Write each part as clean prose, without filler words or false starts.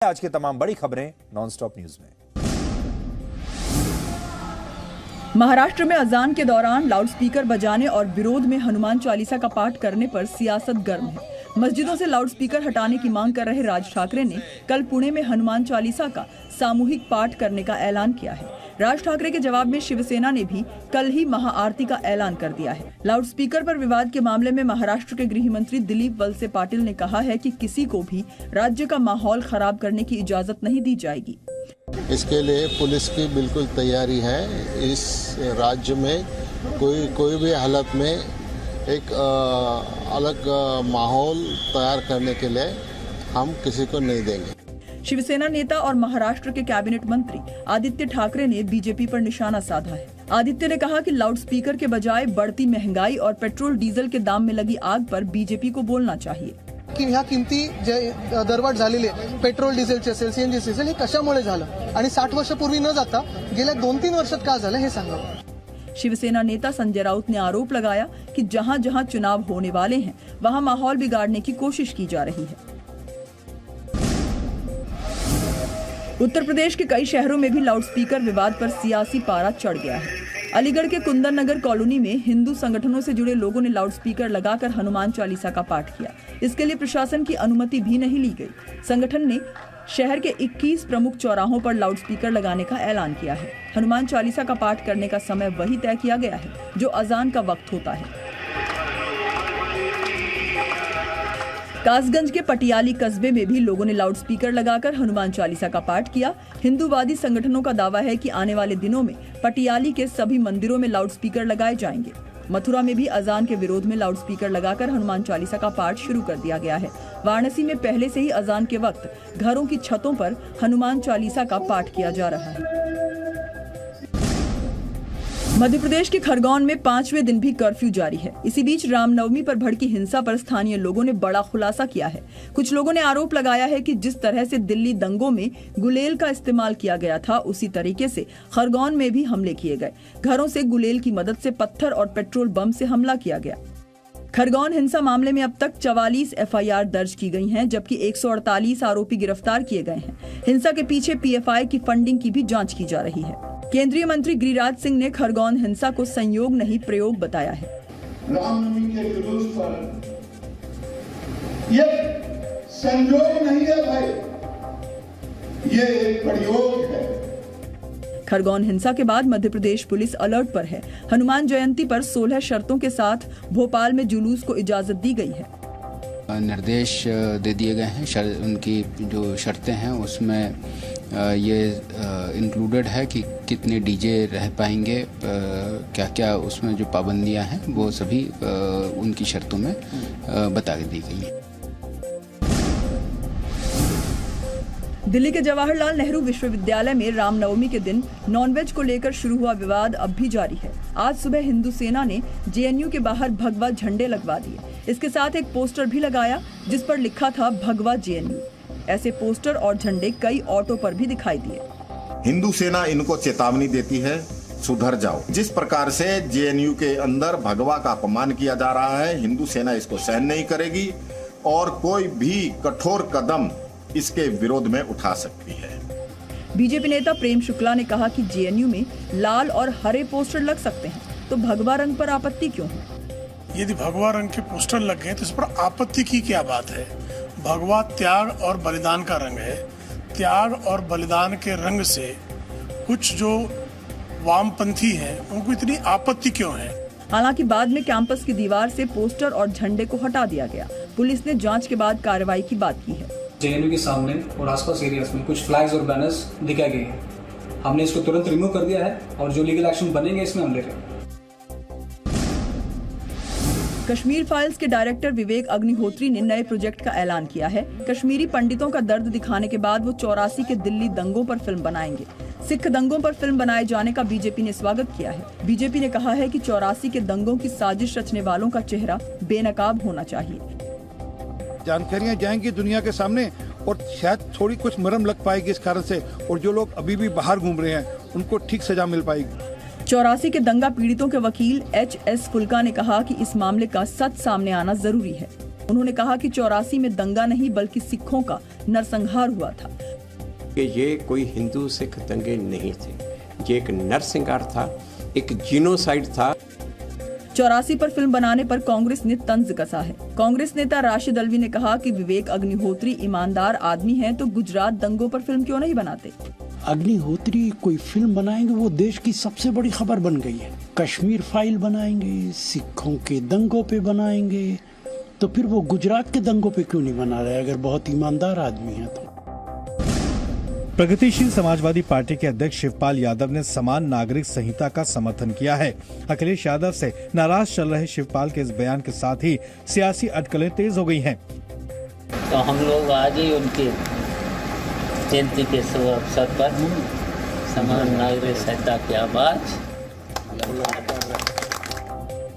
आज की तमाम बड़ी खबरें नॉनस्टॉप न्यूज में। महाराष्ट्र में अजान के दौरान लाउडस्पीकर बजाने और विरोध में हनुमान चालीसा का पाठ करने पर सियासत गर्म है। मस्जिदों से लाउडस्पीकर हटाने की मांग कर रहे राज ठाकरे ने कल पुणे में हनुमान चालीसा का सामूहिक पाठ करने का ऐलान किया है। राज ठाकरे के जवाब में शिवसेना ने भी कल ही महाआरती का ऐलान कर दिया है। लाउडस्पीकर पर विवाद के मामले में महाराष्ट्र के गृह मंत्री दिलीप वलसे पाटिल ने कहा है कि किसी को भी राज्य का माहौल खराब करने की इजाजत नहीं दी जाएगी। इसके लिए पुलिस की बिल्कुल तैयारी है। इस राज्य में कोई भी हालत में एक अलग माहौल तैयार करने के लिए हम किसी को नहीं देंगे। शिवसेना नेता और महाराष्ट्र के कैबिनेट मंत्री आदित्य ठाकरे ने बीजेपी पर निशाना साधा है। आदित्य ने कहा कि लाउडस्पीकर के बजाय बढ़ती महंगाई और पेट्रोल डीजल के दाम में लगी आग पर बीजेपी को बोलना चाहिए की ह्या किमती जे दरवाढ झालेली आहे पेट्रोल डिझेलचे असेल सीएनजी असेल हे कशामुळे झालं आणि 60 वर्षापूर्वी न जाता गेल्या 2-3 वर्षात का झालं हे सांगा। शिवसेना नेता संजय राउत ने आरोप लगाया कि जहां जहां चुनाव होने वाले हैं वहां माहौल बिगाड़ने की कोशिश की जा रही है। उत्तर प्रदेश के कई शहरों में भी लाउडस्पीकर विवाद पर सियासी पारा चढ़ गया है। अलीगढ़ के कुंदन नगर कॉलोनी में हिंदू संगठनों से जुड़े लोगों ने लाउडस्पीकर लगाकर हनुमान चालीसा का पाठ किया। इसके लिए प्रशासन की अनुमति भी नहीं ली गई। संगठन ने शहर के 21 प्रमुख चौराहों पर लाउडस्पीकर लगाने का ऐलान किया है। हनुमान चालीसा का पाठ करने का समय वही तय किया गया है जो अजान का वक्त होता है। कासगंज के पटियाली कस्बे में भी लोगों ने लाउडस्पीकर लगाकर हनुमान चालीसा का पाठ किया। हिंदूवादी संगठनों का दावा है कि आने वाले दिनों में पटियाली के सभी मंदिरों में लाउडस्पीकर लगाए जाएंगे। मथुरा में भी अजान के विरोध में लाउडस्पीकर लगाकर हनुमान चालीसा का पाठ शुरू कर दिया गया है। वाराणसी में पहले से ही अजान के वक्त घरों की छतों पर हनुमान चालीसा का पाठ किया जा रहा है। मध्य प्रदेश के खरगोन में 5वें दिन भी कर्फ्यू जारी है। इसी बीच रामनवमी पर भड़की हिंसा पर स्थानीय लोगों ने बड़ा खुलासा किया है। कुछ लोगों ने आरोप लगाया है कि जिस तरह से दिल्ली दंगों में गुलेल का इस्तेमाल किया गया था उसी तरीके से खरगोन में भी हमले किए गए। घरों से गुलेल की मदद से पत्थर और पेट्रोल बम से हमला किया गया। खरगोन हिंसा मामले में अब तक 44 एफआईआर दर्ज की गई हैं, जबकि 148 आरोपी गिरफ्तार किए गए हैं। हिंसा के पीछे पीएफआई की फंडिंग की भी जांच की जा रही है। केंद्रीय मंत्री गिरिराज सिंह ने खरगोन हिंसा को संयोग नहीं प्रयोग बताया है। रामनवमी के जुलूस पर ये संयोग नहीं है भाई, ये एक प्रयोग है। खरगोन हिंसा के बाद मध्य प्रदेश पुलिस अलर्ट पर है। हनुमान जयंती पर 16 शर्तों के साथ भोपाल में जुलूस को इजाजत दी गई है। निर्देश दे दिए गए हैं। उनकी जो शर्तें हैं उसमें ये इंक्लूडेड है कि कितने डीजे रह पाएंगे, क्या क्या उसमें जो पाबंदियां हैं वो सभी उनकी शर्तों में बता दी गई हैं। दिल्ली के जवाहरलाल नेहरू विश्वविद्यालय में रामनवमी के दिन नॉनवेज को लेकर शुरू हुआ विवाद अब भी जारी है। आज सुबह हिंदू सेना ने जेएनयू के बाहर भगवा झंडे लगवा दिए। इसके साथ एक पोस्टर भी लगाया जिस पर लिखा था भगवा जेएनयू। ऐसे पोस्टर और झंडे कई ऑटो पर भी दिखाई दिए। हिंदू सेना इनको चेतावनी देती है, सुधर जाओ। जिस प्रकार से जेएनयू के अंदर भगवा का अपमान किया जा रहा है, हिंदू सेना इसको सहन नहीं करेगी और कोई भी कठोर कदम इसके विरोध में उठा सकती है। बीजेपी नेता प्रेम शुक्ला ने कहा कि जेएनयू में लाल और हरे पोस्टर लग सकते हैं, तो भगवा रंग पर आपत्ति क्यों है? यदि भगवा रंग के पोस्टर लग गए तो इस पर आपत्ति की क्या बात है? भगवा त्याग और बलिदान का रंग है। त्याग और बलिदान के रंग से कुछ जो वामपंथी हैं उनको इतनी आपत्ति क्यों है? हालांकि बाद में कैंपस की दीवार से पोस्टर और झंडे को हटा दिया गया। पुलिस ने जांच के बाद कार्रवाई की बात की है। जेएनयू के सामने और आसपास एरियाज में कुछ फ्लैग्स और बैनर्स दिखाए गए हैं। हमने इसको तुरंत रिमूव कर दिया है और जो लीगल एक्शन बनेंगे इसमें हम ले रहे हैं। कश्मीर फाइल्स के डायरेक्टर विवेक अग्निहोत्री ने नए प्रोजेक्ट का ऐलान किया है। कश्मीरी पंडितों का दर्द दिखाने के बाद वो 84 के दिल्ली दंगों पर फिल्म बनाएंगे। सिख दंगों पर फिल्म बनाए जाने का बीजेपी ने स्वागत किया है। बीजेपी ने कहा है कि 84 के दंगों की साजिश रचने वालों का चेहरा बेनकाब होना चाहिए। जानकारियां जाएंगी दुनिया के सामने और शायद थोड़ी कुछ मरहम लग पाएगी इस कारण से, और जो लोग अभी भी बाहर घूम रहे हैं उनको ठीक सजा मिल पाएगी। 84 के दंगा पीड़ितों के वकील एच.एस. फुल्का ने कहा कि इस मामले का सच सामने आना जरूरी है। उन्होंने कहा कि 84 में दंगा नहीं बल्कि सिखों का नरसंहार हुआ था कि ये कोई हिंदू सिख दंगे नहीं थे, ये एक नरसंहार था, एक जीनोसाइड था। 84 पर फिल्म बनाने पर कांग्रेस ने तंज कसा है। कांग्रेस नेता राशिद अल्वी ने कहा कि विवेक अग्निहोत्री ईमानदार आदमी हैं तो गुजरात दंगों पर फिल्म क्यों नहीं बनाते। अग्निहोत्री कोई फिल्म बनाएंगे, वो देश की सबसे बड़ी खबर बन गई है। कश्मीर फाइल बनाएंगे, सिखों के दंगों पे बनाएंगे, तो फिर वो गुजरात के दंगों पे क्यों नहीं बना रहे अगर बहुत ईमानदार आदमी है तो। प्रगतिशील समाजवादी पार्टी के अध्यक्ष शिवपाल यादव ने समान नागरिक संहिता का समर्थन किया है। अखिलेश यादव से नाराज चल रहे शिवपाल के इस बयान के साथ ही सियासी अटकलें तेज हो गई हैं। तो हम लोग आज ही उनके जयंती के शुभ अवसर पर समान नागरिक संहिता की आवाज।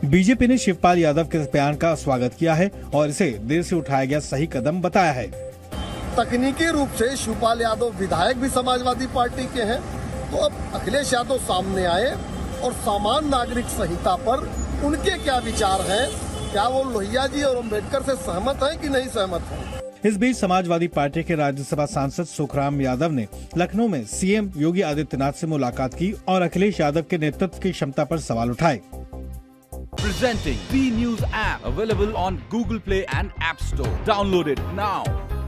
बीजेपी ने शिवपाल यादव के इस बयान का स्वागत किया है और इसे देर से उठाया गया सही कदम बताया है। तकनीकी रूप से शिवपाल यादव विधायक भी समाजवादी पार्टी के हैं, तो अब अखिलेश यादव सामने आए और समान नागरिक संहिता पर उनके क्या विचार हैं, क्या वो लोहिया जी और अम्बेडकर से सहमत हैं कि नहीं सहमत हैं। इस बीच समाजवादी पार्टी के राज्यसभा सांसद सुखराम यादव ने लखनऊ में सीएम योगी आदित्यनाथ से मुलाकात की और अखिलेश यादव के नेतृत्व की क्षमता पर सवाल उठाए। Presenting B News app available on Google Play and App Store. Download it now.